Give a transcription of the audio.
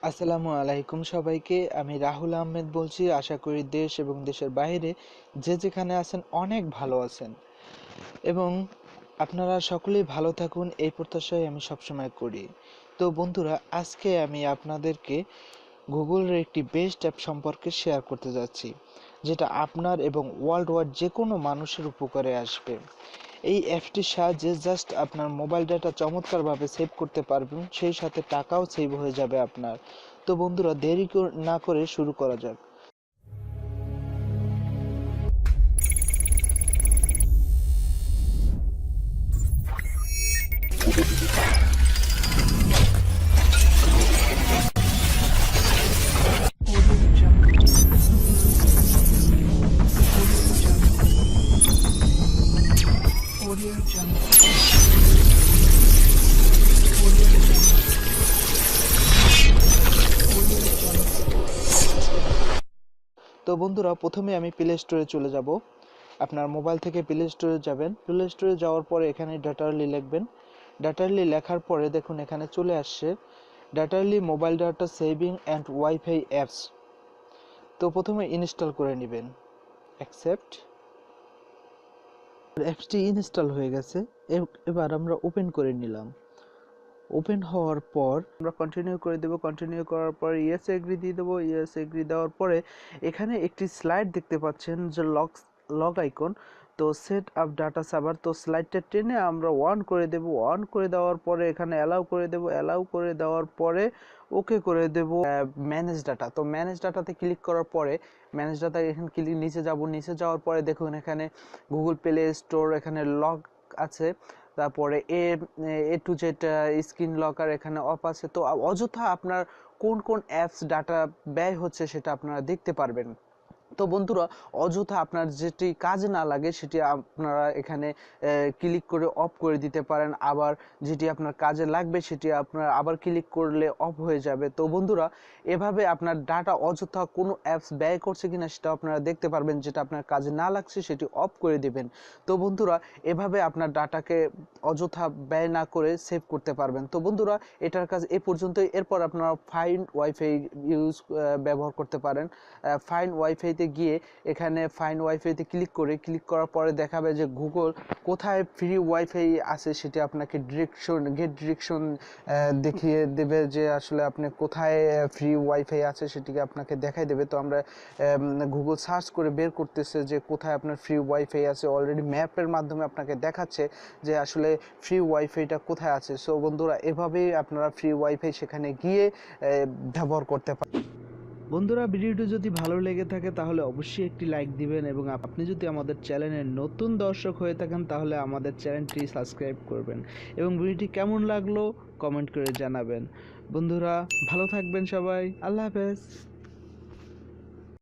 আসসালামু আলাইকুম সবাইকে। আমি রাহুল আহমেদ বলছি। আশা করি দেশ এবং দেশের বাইরে যে যেখানে আছেন অনেক ভালো আছেন এবং আপনারা সকলেই ভালো থাকুন, এই প্রত্যাশাই আমি সবসময় করি। তো বন্ধুরা, আজকে আমি আপনাদেরকে গুগলের একটি বেস্ট অ্যাপ সম্পর্কে শেয়ার করতে যাচ্ছি, যেটা আপনার এবং ওয়ার্ল্ড ওয়াইড যে কোনো মানুষের উপকারে আসবে। এই অ্যাপটির সাহায্যে জাস্ট আপনার মোবাইল ডাটা চমৎকারভাবে সেভ করতে পারবেন, সেই সাথে টাকাও সেভ হয়ে যাবে আপনার। তো বন্ধুরা, দেরি না করে শুরু করা যাক। তো বন্ধুরা, প্রথমে আমি প্লে স্টোরে চলে যাব। আপনার মোবাইল থেকে প্লে স্টোরে যাবেন। প্লে স্টোরে যাওয়ার পরে এখানে ডাটালি লিখবেন। ডাটালি লেখার পরে দেখুন এখানে চলে আসছে Datally mobile data saving and WiFi apps. তো প্রথমে ইনস্টল করে নেবেন। অ্যাকসেপ্ট। অ্যাপসটি ইনস্টল হয়ে গেছে। এবার আমরা ওপেন করে নিলাম। ওপেন হওয়ার পর আমরা কন্টিনিউ করে দেব। কন্টিনিউ করার পর ইয়েস এগ্রি দিয়ে দেবো। ইয়েস এগ্রি দেওয়ার পরে এখানে একটি স্লাইড দেখতে পাচ্ছেন যে লগ আইকন। তো সেট আপ ডাটা সার্ভার, তো স্লাইডটা টেনে আমরা অন করে দেব। অন করে দেওয়ার পরে এখানে অ্যালাউ করে দেব। অ্যালাউ করে দেওয়ার পরে ওকে করে দেব ম্যানেজ ডাটা। তো ম্যানেজ ডাটাতে ক্লিক করার পরে ম্যানেজ ডাটা এখানে ক্লিক নিচে যাব। নিচে যাওয়ার পরে দেখুন এখানে গুগল প্লে স্টোর এখানে লগ আছে, তারপরে এ টু জেড স্ক্রিন লকার এখানে অফ আছে। তো অযথা আপনার কোন কোন অ্যাপস ডাটা ব্যয় হচ্ছে সেটা আপনারা দেখতে পারবেন। তো বন্ধুরা, অযথা আপনার যেটি কাজে না লাগে সেটি আপনারা এখানে ক্লিক করে অফ করে দিতে পারেন, আবার যেটি আপনার কাজে লাগবে সেটি আপনার আবার ক্লিক করলে অফ হয়ে যাবে। তো বন্ধুরা, এভাবে আপনার ডাটা অযথা কোনো অ্যাপস ব্যয় করছে কিনা সেটা আপনারা দেখতে পারবেন। যেটা আপনার কাজে না লাগছে সেটি অফ করে দিবেন। তো বন্ধুরা, এভাবে আপনার ডাটাকে অযথা ব্যয় না করে সেভ করতে পারবেন। তো বন্ধুরা, এটার কাজ এ পর্যন্তই। এরপর আপনারা ফাইন্ড ওয়াইফাই ব্যবহার করতে পারেন। ফাইন্ড ওয়াইফাইতে গিয়ে এখানে ফাইন্ড ওয়াইফাইতে ক্লিক করার পরে দেখাবে যে গুগল কোথায় ফ্রি ওয়াইফাই আছে, সেটি আপনাকে ডিরেকশন দেখিয়ে দেবে যে আসলে আপনি কোথায় ফ্রি ওয়াইফাই আছে সেটিকে আপনাকে দেখাই দেবে। তো আমরা গুগল সার্চ করে বের করতেছে যে কোথায় আপনার ফ্রি ওয়াইফাই আছে। অলরেডি ম্যাপের মাধ্যমে আপনাকে দেখাচ্ছে যে আসলে ফ্রি ওয়াইফাইটা কোথায় আছে। সো বন্ধুরা, এভাবেই আপনারা ফ্রি ওয়াইফাই সেখানে গিয়ে ব্যবহার করতে পারেন। বন্ধুরা, ভিডিওটি যদি ভালো লেগে থাকে তাহলে অবশ্যই একটি লাইক দিবেন, এবং আপনি যদি আমাদের চ্যানেলের নতুন দর্শক হয়ে থাকেন তাহলে আমাদের চ্যানেলটি সাবস্ক্রাইব করবেন, এবং ভিডিওটি কেমন লাগলো কমেন্ট করে জানাবেন। বন্ধুরা, ভালো থাকবেন সবাই। আল্লাহ হাফেজ।